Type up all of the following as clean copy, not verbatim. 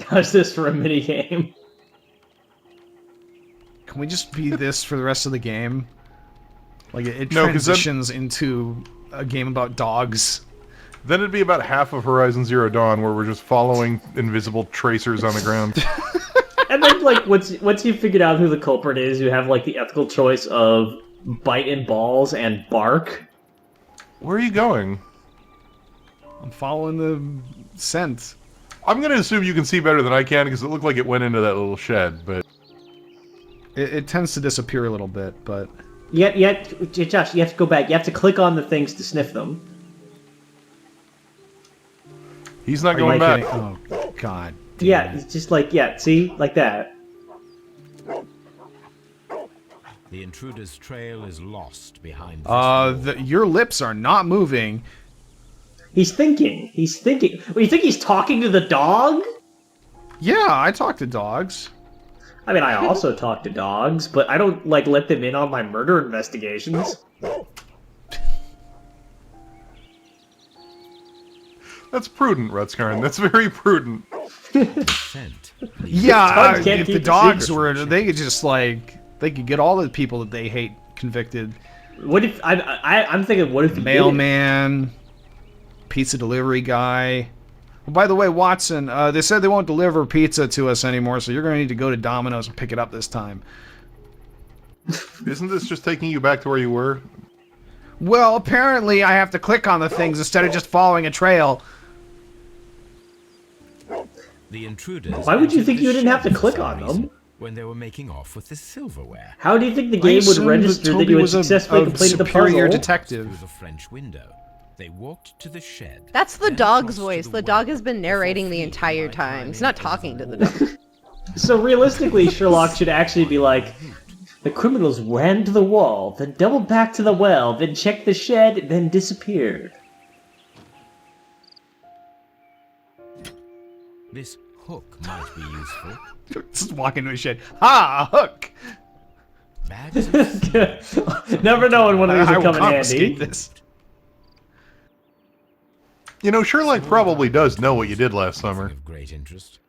How's this for a mini game? Can we just be this for the rest of the game? Like, it No, transitions into a game about dogs. Then it'd be about half of Horizon Zero Dawn, where we're just following invisible tracers on the ground. And then, like, once you figured out who the culprit is, you have, like, the ethical choice of bite in balls and bark. Where are you going? I'm following the scent. I'm going to assume you can see better than I can, because it looked like it went into that little shed, but... It tends to disappear a little bit, but... Josh, you have to go back. You have to click on the things to sniff them. He's not going back. Oh, God. Yeah, it's just like, see? Like that. The intruder's trail is lost behind this your lips are not moving. He's thinking. He's thinking. Well, you think he's talking to the dog? Yeah, I talk to dogs. I mean, I also talk to dogs, but I don't, like, let them in on my murder investigations. That's prudent, Rutskarn. That's very prudent. scent. Yeah, Dogs can't if keep the the dogs secret. were, they could just, like, they could get all the people that they hate convicted. What if I'm thinking? What if he Mailman, pizza delivery guy. Well, by the way, Watson, they said they won't deliver pizza to us anymore, so you're going to need to go to Domino's and pick it up this time. Isn't this just taking you back to where you were? Well, apparently I have to click on the things instead of just following a trail. The intruders. Why would you entered think the you didn't have to shed for click some on them? reason when they were making off with the silverware How do you think the I game would assumed register that Toby you had was successfully a completed the superior puzzle? detective. through the French window? They walked to the shed. That's the then dog's crossed to voice. The well dog has been before narrating the feeding entire by time. He's not talking to the climbing dog. So realistically, Sherlock should actually be like, the criminals ran to the wall, then doubled back to the well, then checked the shed, then disappeared. This hook might be useful. Just walk into a shed. Ha! A hook! Bags of Never know when one of these I will will come in handy. confiscate this. You know, Sherlock probably does know what you did last summer. of great interest.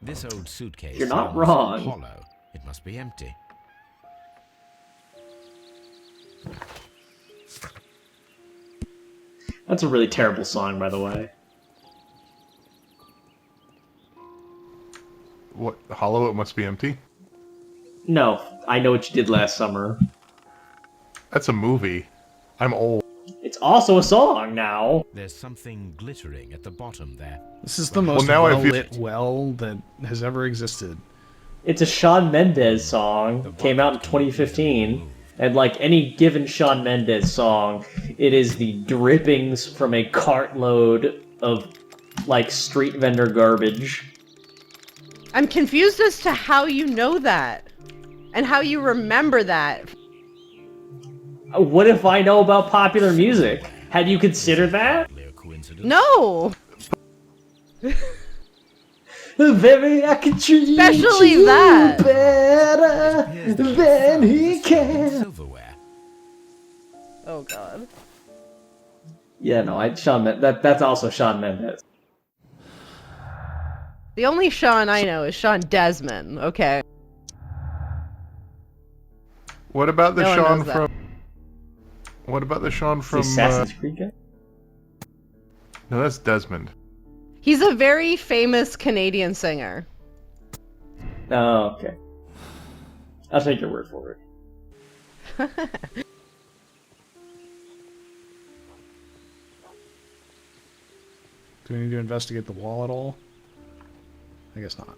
This old suitcase. You're not seems wrong. Hollow. It must be empty. That's a really terrible song, by the way. What? Hollow, it must be empty? No, I know what you did last summer. That's a movie. I'm old. It's also a song now. There's something glittering at the bottom there. This is the most now I feel- well-lit well that has ever existed. It's a Shawn Mendes song. Came out in 2015. And like any given Shawn Mendes song, it is the drippings from a cartload of, like, street vendor garbage. I'm confused as to how you know that. And how you remember that. What if I know about popular music? Had you considered that? Hardly a coincidence. No! Baby, I can treat Especially you that. better Here's the than he flowers, can. silverware. Oh god. Yeah, no, that's also Shawn Mendes. The only Sean I know is Sean Desmond, okay? What about the No one Sean knows that. from... What about the Sean The from... Assassin's Creed guy? No, that's Desmond. He's a very famous Canadian singer. Oh, okay. I'll take your word for it. Do we need to investigate the wall at all? I guess not.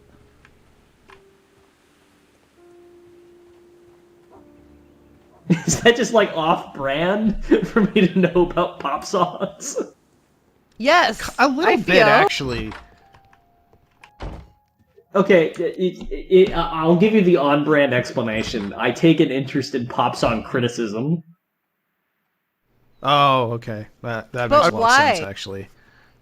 Is that just like off-brand for me to know about pop songs? Yes! A little I bit, feel. actually. Okay, I'll give you the on-brand explanation. I take an interest in pop song criticism. Oh, okay. That But makes a lot why? of sense, actually.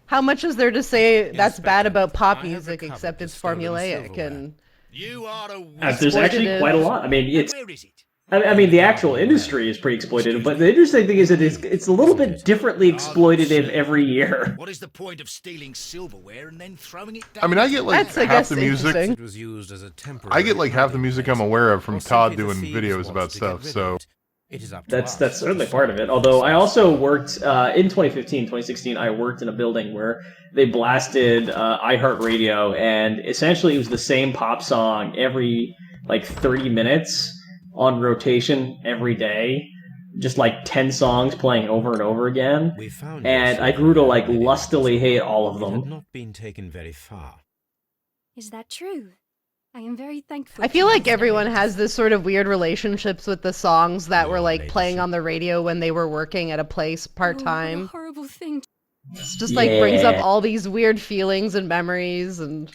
How much is there to say that's bad Inspector, about pop I have music recovered except the it's stolen formulaic silverware. and... You are a There's actually Exploitative. quite a lot. I mean, it's Where is it? I mean, the actual industry is pretty exploitative, but the interesting thing is that it's a little bit differently exploitative every year. What is the point of stealing silverware and then throwing it down? I mean, I get like That's, I half guess, the music. interesting. It was used as a temporary I get like half the music I'm aware of from or Todd simply the doing thieves videos wanted about to get stuff. rid of So it. It is up to That's us certainly to part of it. Although I also worked in 2015, 2016. I worked in a building where they blasted iHeartRadio, and essentially it was the same pop song every like 30 minutes on rotation every day, just like 10 songs playing over and over again. We found And your I grew to like silverware lustily hate all of It had them. not been taken very far. Is that true? I am very thankful. I feel to like you. everyone has this sort of weird relationships with the songs that were Your like playing ladyship. on the radio when they were working at a place Oh, what a part-time. horrible thing. It's just like brings up Yeah. all these weird feelings and memories and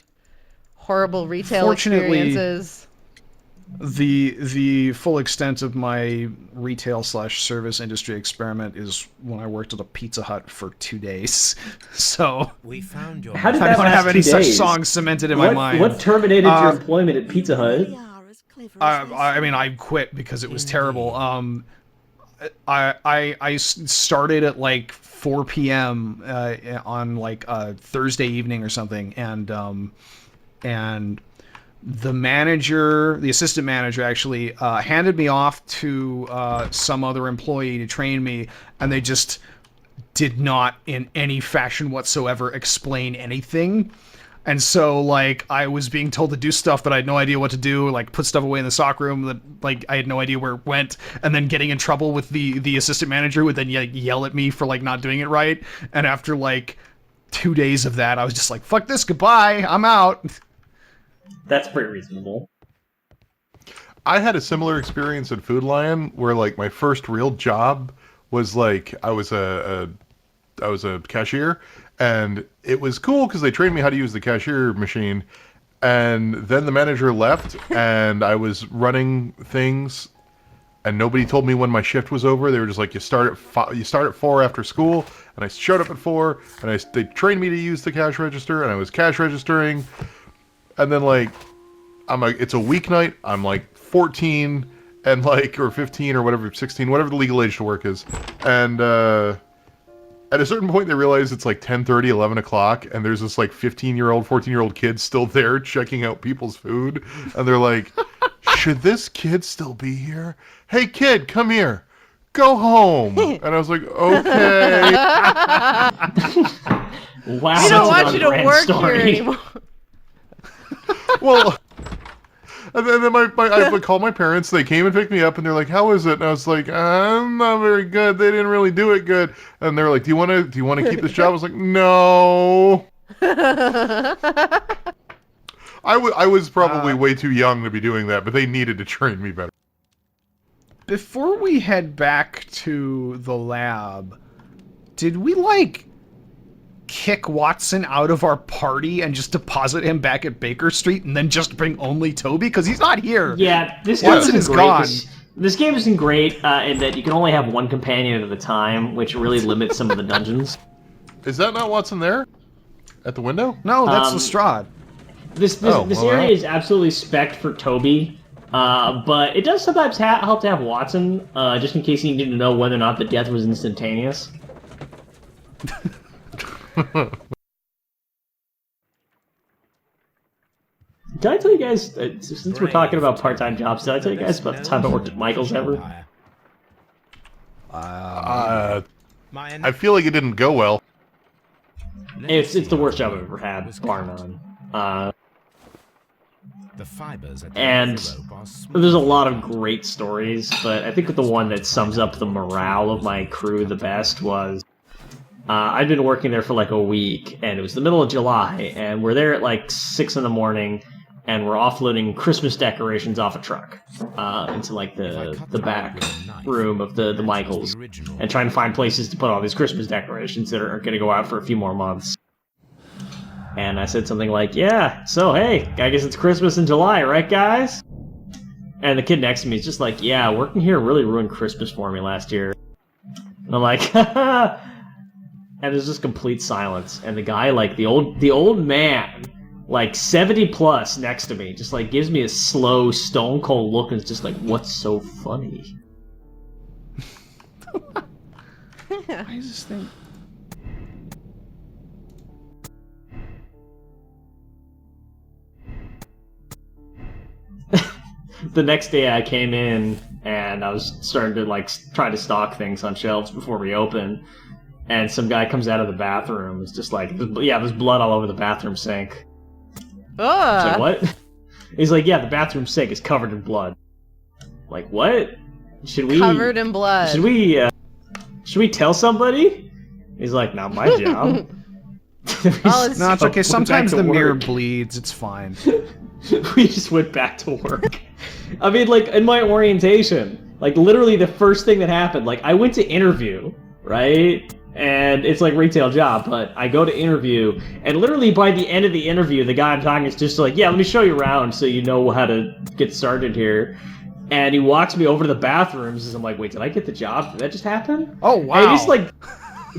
horrible retail Fortunately, experiences. The full extent of my retail/service industry experiment is when I worked at a Pizza Hut for 2 days. So We found your How did I that don't last have any 2 such days? songs cemented in my mind. What terminated your employment at Pizza Hut? Really are as clever as they I mean, I quit because it was terrible. I started at like 4 p.m. On like a Thursday evening or something, and the assistant manager actually handed me off to some other employee to train me, and they just did not in any fashion whatsoever explain anything. And so, like, I was being told to do stuff that I had no idea what to do, like put stuff away in the stock room that, like, I had no idea where it went, and then getting in trouble with the assistant manager who would then yell at me for, like, not doing it right. And after, like, 2 days of that, I was just like, fuck this, goodbye, I'm out. That's pretty reasonable. I had a similar experience at Food Lion where like my first real job was like I was a cashier, and it was cool because they trained me how to use the cashier machine, and then the manager left and I was running things and nobody told me when my shift was over. They were just like, you start at 4 after school, and I showed up at 4 and they trained me to use the cash register, and I was cash registering. And then, like, it's a weeknight, I'm, like, 14, and, like, or 15, or whatever, 16, whatever the legal age to work is. And, at a certain point, they realize it's, like, 10:30, 11 o'clock, and there's this, like, 15-year-old, 14-year-old kid still there checking out people's food. And they're like, should this kid still be here? Hey, kid, come here. Go home. And I was like, okay. Wow, We don't that's want an you to on-brand work story. here anymore. Well, and then I would call my parents. They came and picked me up, and they're like, "How is it?" And I was like, "I'm not very good. They didn't really do it good." And they're like, "Do you want to keep this job?" I was like, "No." I was probably way too young to be doing that, but they needed to train me better. Before we head back to the lab, did we, like, kick Watson out of our party and just deposit him back at Baker Street and then just bring only Toby? Because he's not here. Yeah, this game Watson isn't is great. gone. This game isn't great in that you can only have one companion at a time, which really limits some of the dungeons. Is that not Watson there? At the window? No, that's Lestrade. This well, area is absolutely spec'd for Toby, but it does sometimes help to have Watson, just in case you need to know whether or not the death was instantaneous. Did I tell you guys, since we're talking about part-time jobs, did I tell you guys about the time I worked at Michael's ever? I feel like it didn't go well. It's the worst job I've ever had, bar none. The fibers at the And rope are smooth. there's a lot of great stories, but I think the one that sums up the morale of my crew the best was I'd been working there for like a week, and it was the middle of July, and we're there at like 6 in the morning, and we're offloading Christmas decorations off a truck into like the back room of the Michaels, and trying to find places to put all these Christmas decorations that are going to go out for a few more months. And I said something like, yeah, so hey, I guess it's Christmas in July, right guys? And the kid next to me is just like, yeah, working here really ruined Christmas for me last year. And I'm like, haha. And there's just complete silence. And the guy, like, the old man like 70 plus next to me, just like gives me a slow, stone cold look, and it's just like, what's so funny? Why is this thing? The next day I came in and I was starting to like try to stock things on shelves before we open, and some guy comes out of the bathroom. It's just like, yeah, there's blood all over the bathroom sink. I was like, what? He's like, yeah, the bathroom sink is covered in blood. Like, what? Should we Covered in blood. Should we tell somebody? He's like, not my job. No, it's okay. Sometimes the mirror work. bleeds. It's fine. We just went back to work. I mean, like, in my orientation, like, literally the first thing that happened, like, I went to interview, right? And it's like retail job, but I go to interview, and literally by the end of the interview, the guy I'm talking is just like, yeah, let me show you around so you know how to get started here. And he walks me over to the bathrooms, and I'm like, wait, did I get the job? Did that just happen? Oh, wow. And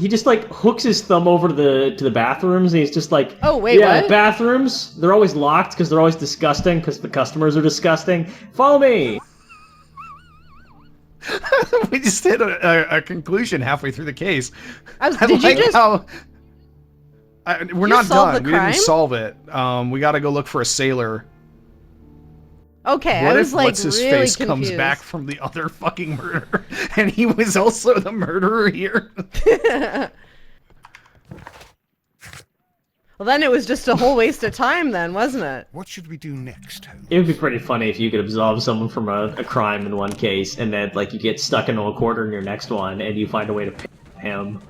he just like hooks his thumb over to the bathrooms, and he's just like, Oh, wait, yeah, what? bathrooms, they're always locked because they're always disgusting because the customers are disgusting. Follow me. We just hit a conclusion halfway through the case. Did you just... We're You not solved done. the We didn't crime? solve it. We got to go look for a sailor. Okay, What I was if like what's his really face confused. comes back from the other fucking murder, and he was also the murderer here? Well, then it was just a whole waste of time then, wasn't it? What should we do next, Holmes? It would be pretty funny if you could absolve someone from a crime in one case, and then like you get stuck into a corner in your next one, and you find a way to pay him.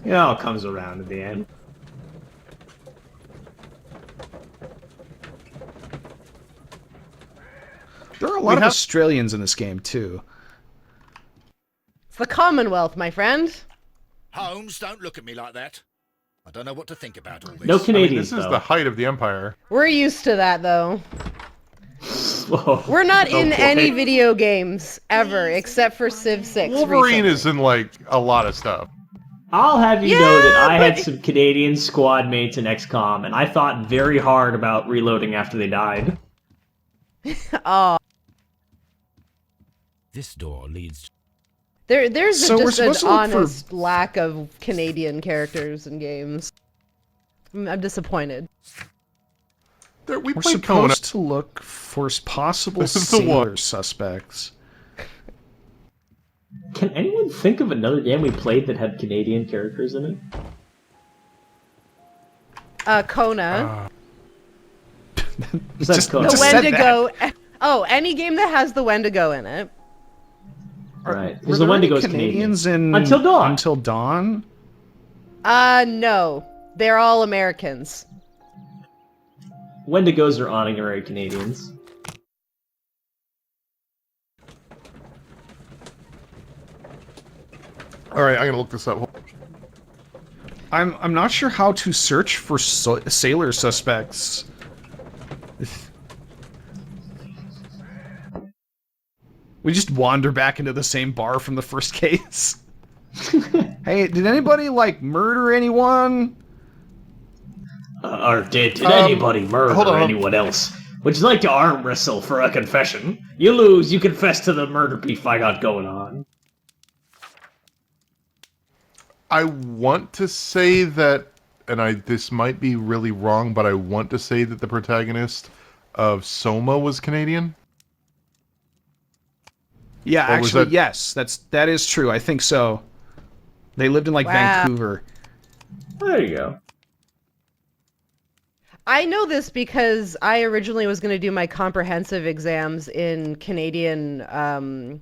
It all comes around at the end. There are a lot of Australians in this game, too. It's the Commonwealth, my friend. Holmes, don't look at me like that. I don't know what to think about all this. No I mean, Canadians, this is though. the height of the Empire. We're used to that, though. Whoa. We're not in Oh, boy. any video games, ever, except for Civ 6 Wolverine recently. is in, like, a lot of stuff. I'll have you Yeah, know that I had but- some Canadian squad mates in XCOM, and I thought very hard about reloading after they died. Oh, This door leads. there's So we're just an supposed to look for- honest lack of Canadian characters in games. I'm disappointed. We We're played Conan. supposed to look for possible This is the sailor one. suspects. Can anyone think of another game we played that had Canadian characters in it? Kona. Besides Just- Conan. The just said Wendigo. Oh, any game that has the Wendigo in it. Right. Were Because the there any Wendigo's Canadians Canadian. in Until Dawn. Until Dawn? No. They're all Americans. Wendigos are honorary Canadians. All right, I'm gonna look this up. I'm not sure how to search for sailor suspects. We just wander back into the same bar from the first case. Hey, did anybody, like, murder anyone? Or did anybody murder hold on. anyone else? Would you like to arm wrestle for a confession? You lose, you confess to the murder beef I got going on. I want to say that, and this might be really wrong, but I want to say that the protagonist of Soma was Canadian. Yeah, Or was actually, that- yes, that is true. I think so. They lived in, like, Wow. Vancouver. There you go. I know this because I originally was going to do my comprehensive exams in Canadian, I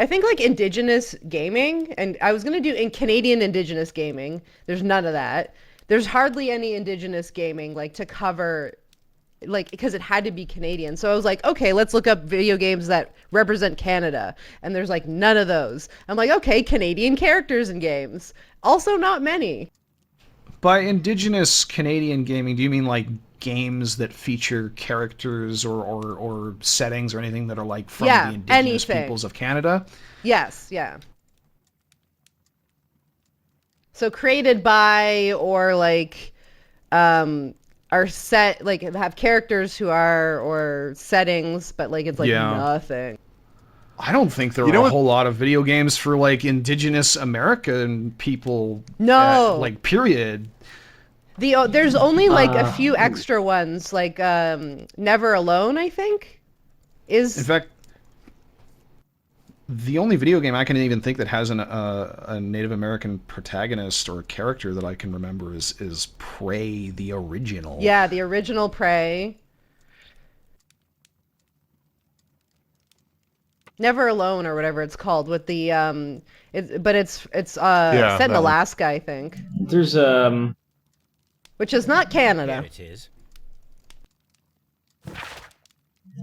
think like Indigenous gaming, and I was going to do in Canadian Indigenous gaming. There's none of that. There's hardly any Indigenous gaming, like, to cover, like, because it had to be Canadian. So I was like, okay, let's look up video games that represent Canada. And there's, like, none of those. I'm like, okay, Canadian characters in games. Also not many. By Indigenous Canadian gaming, do you mean, like, games that feature characters or settings or anything that are, like, from Yeah, the Indigenous anything. peoples of Canada? Yes, yeah. So created by, or like, are set, like have characters who are, or settings, but like it's like nothing. I don't think there are a whole lot of video games for like indigenous American people. No. Like period. There's only like a few extra ones, like Never Alone, I think. In fact, the only video game I can even think that has a Native American protagonist or character that I can remember is Prey, the original. Yeah, the original Prey. Never Alone, or whatever it's called, with the it's set in Alaska, I think. There's which is not Canada. Here it is.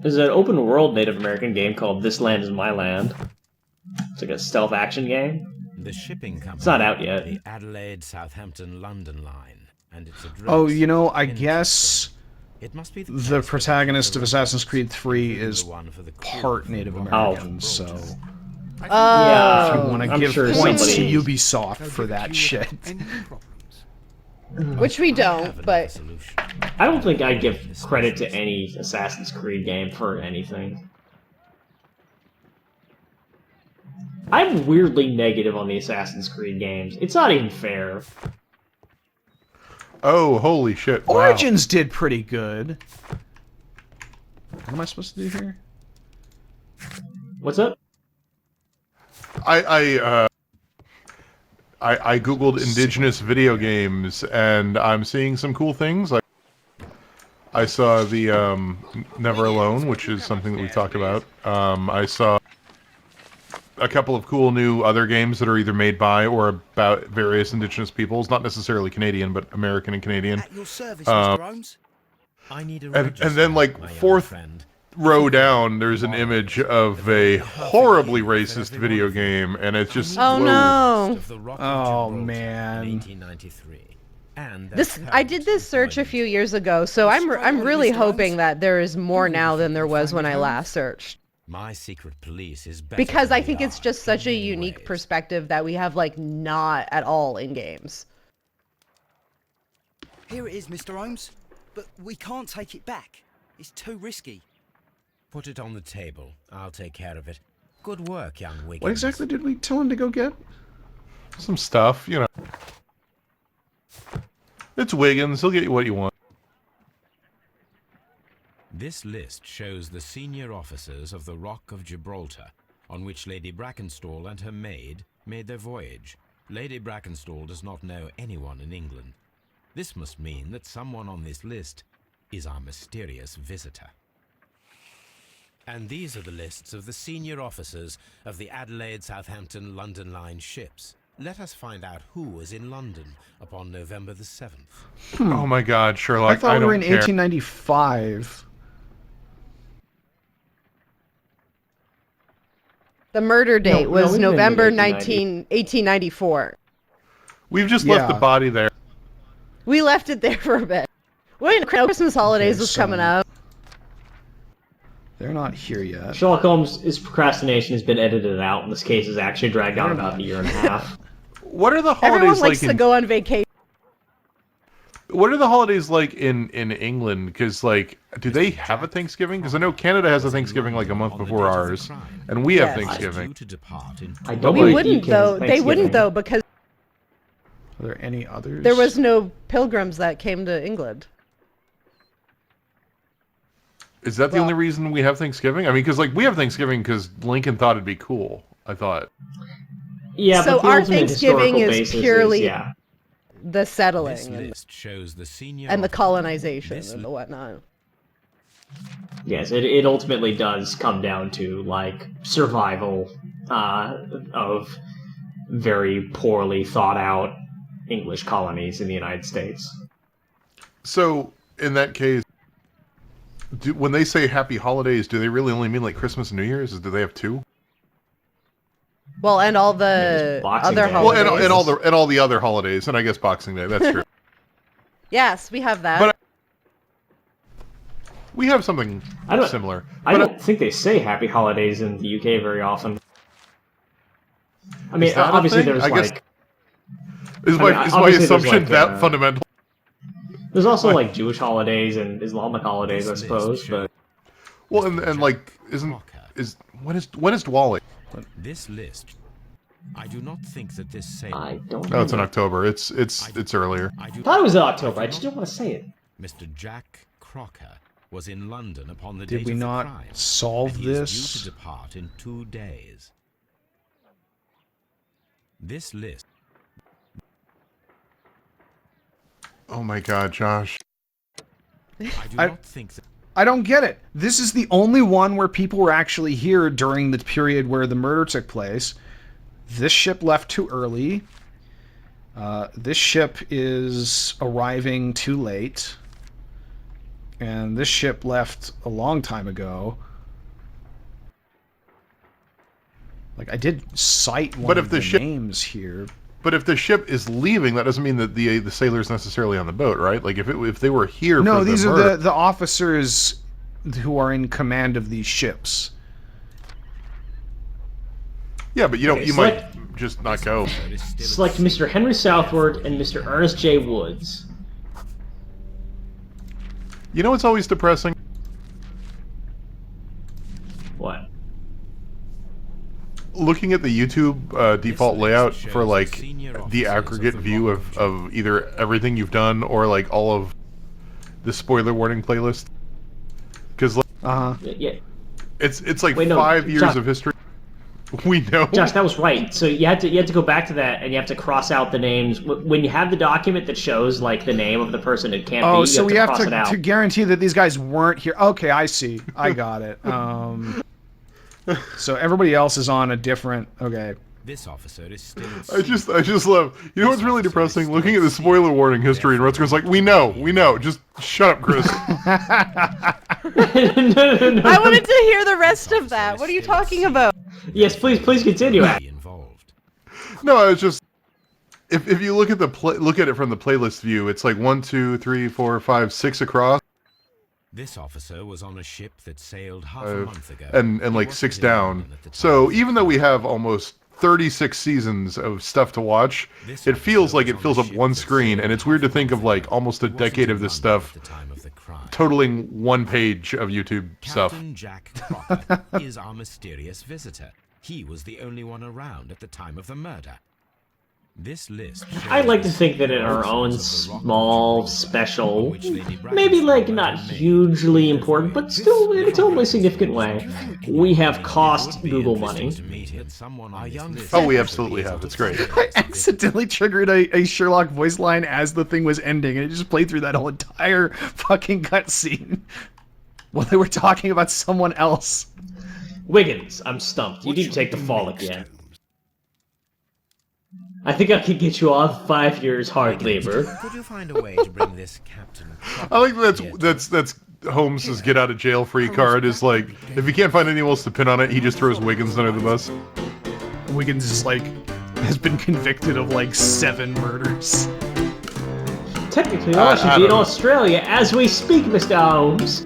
There's an open world Native American game called This Land Is My Land. It's like a stealth action game. The shipping company. It's not out yet. The Adelaide, Southampton, London line, and its address. Oh, you know, I guess it must be the protagonist of Assassin's Creed 3 is part Native American, so yeah, if you want to give points to Ubisoft for that shit. Which we don't, but I don't think I'd give credit to any Assassin's Creed game for anything. I'm weirdly negative on the Assassin's Creed games. It's not even fair. Oh, holy shit. Wow. Origins did pretty good. What am I supposed to do here? What's up? I googled indigenous video games, and I'm seeing some cool things. Like, I saw the Never Alone, which is something that we talked about. I saw a couple of cool new other games that are either made by or about various indigenous peoples, not necessarily Canadian, but American and Canadian. At your service, Mr. Holmes. I need a and then, like, fourth row down, there's an image of a horribly racist video game, and it's just oh no! Oh man! I did this search a few years ago, so I'm really hoping that there is more now than there was when I last searched. My secret police is better because I think it's just such a unique perspective that we have like not at all in games. Here it is, Mr. Holmes, but we can't take it back. It's too risky. Put it on the table. I'll take care of it. Good work, young Wiggins. What exactly did we tell him to go get? Some stuff, you know. It's Wiggins. He'll get you what you want. This list shows the senior officers of the Rock of Gibraltar, on which Lady Brackenstall and her maid made their voyage. Lady Brackenstall does not know anyone in England. This must mean that someone on this list is our mysterious visitor. And these are the lists of the senior officers of the Adelaide, Southampton, London line ships. Let us find out who was in London upon November the 7th. Oh my God, Sherlock! I thought we were in care. 1895. The murder date was November 1894. We've just left the body there. We left it there for a bit. Wait, Christmas holidays was coming up. They're not here yet. Sherlock Holmes' procrastination has been edited out, and this case is actually dragged on about a year and a half. What are the holidays Everyone like likes to go on vacation. What are the holidays like in England? Because, like, do they have a Thanksgiving? Because I know Canada has a Thanksgiving like a month before ours, and we have Thanksgiving. I don't We wouldn't though. They wouldn't though because Are there any others? there was no pilgrims that came to England. Is that the only reason we have Thanksgiving? I mean, because like we have Thanksgiving because Lincoln thought it'd be cool. I thought. Yeah, so but the our ultimate Thanksgiving historical is basis purely is, the settling This list shows the senior and the officers. colonization and the whatnot. Yes, it ultimately does come down to like survival of very poorly thought out English colonies in the United States. So in that case, when they say Happy Holidays, do they really only mean like Christmas and New Year's? Do they have two? Well, and all the other holidays. Well, and all the other holidays, and I guess Boxing Day. That's true. Yes, we have that. But we have something similar. I don't think they say Happy Holidays in the UK very often. I mean, obviously there's like... Is mean, my obviously there's, assumption like, that fundamental? There's also like Jewish holidays and Islamic holidays, I This suppose. list But Well, and like, when is Diwali? This list. I do not think that this sailor. I don't. No, it's in know. October. It's earlier. I do I thought it was in October. I just didn't want to say it. Mr. Jack Crocker was in London upon the Did date we of not the crime, solve and he is this? due to depart in 2 days. This list. Oh my God, Josh. I do not think that. I don't get it. This is the only one where people were actually here during the period where the murder took place. This ship left too early. This ship is arriving too late. And this ship left a long time ago. Like, I did cite one of the names here. But if the ship is leaving, that doesn't mean that the sailor's necessarily on the boat, right? Like if they were here. No, for these the are murder, the officers who are in command of these ships. Yeah, but you Okay, might just not go. Select Mr. Henry Southward and Mr. Ernest J. Woods. You know what's always depressing? What? Looking at the YouTube default layout for like the aggregate view of either everything you've done or like all of the spoiler warning playlist. Because Yeah. it's like Wait, no, 5 years Josh. of history. We know. Josh, that was right. So you had to go back to that, and you have to cross out the names when you have the document that shows like the name of the person. It can't be. Oh, You so have we to have cross it out. to guarantee that these guys weren't here. Okay, I see. I got it. So everybody else is on a different. Okay. This officer is still. I just love. You know what's really depressing? Looking at the spoiler warning history, and Rutger's like, we know. Just shut up, Chris. no. I wanted to hear the rest of that. What are you talking about? Yes, please continue. Involved. No, I was just. If you look at look at it from the playlist view, it's like 1, 2, 3, 4, 5, 6 across. This officer was on a ship that sailed half a month ago. And He like wasn't 6 in down. London at the time So of the even though we crime. have almost 36 seasons of stuff to watch, This it feels officer like was it on fills a up ship one that screen, sailed and it's weird to half a think of month like ago. almost a He wasn't decade in of this London stuff at the time of the crime. totaling 1 page of YouTube stuff. Captain Jack Crocker is our mysterious visitor. He was the only one around at the time of the murder. This list. I like to think that in our own small, special, maybe like not hugely important, but still in a totally significant way, we have cost Google money. Oh, we absolutely have. It's great. I accidentally triggered a Sherlock voice line as the thing was ending, and it just played through that whole entire fucking cutscene while they were talking about someone else. Wiggins, I'm stumped. You need to take the fall again. I think I could get you off 5 years hard labor. Could you find a way to bring this Captain Crocker I like here that's Holmes' get out of jail free card is like, if he can't find anyone else to pin on it, he just throws Wiggins under the bus. Wiggins is like has been convicted of like 7 murders. Technically, I should be in Adam. Australia as we speak, Mr. Holmes.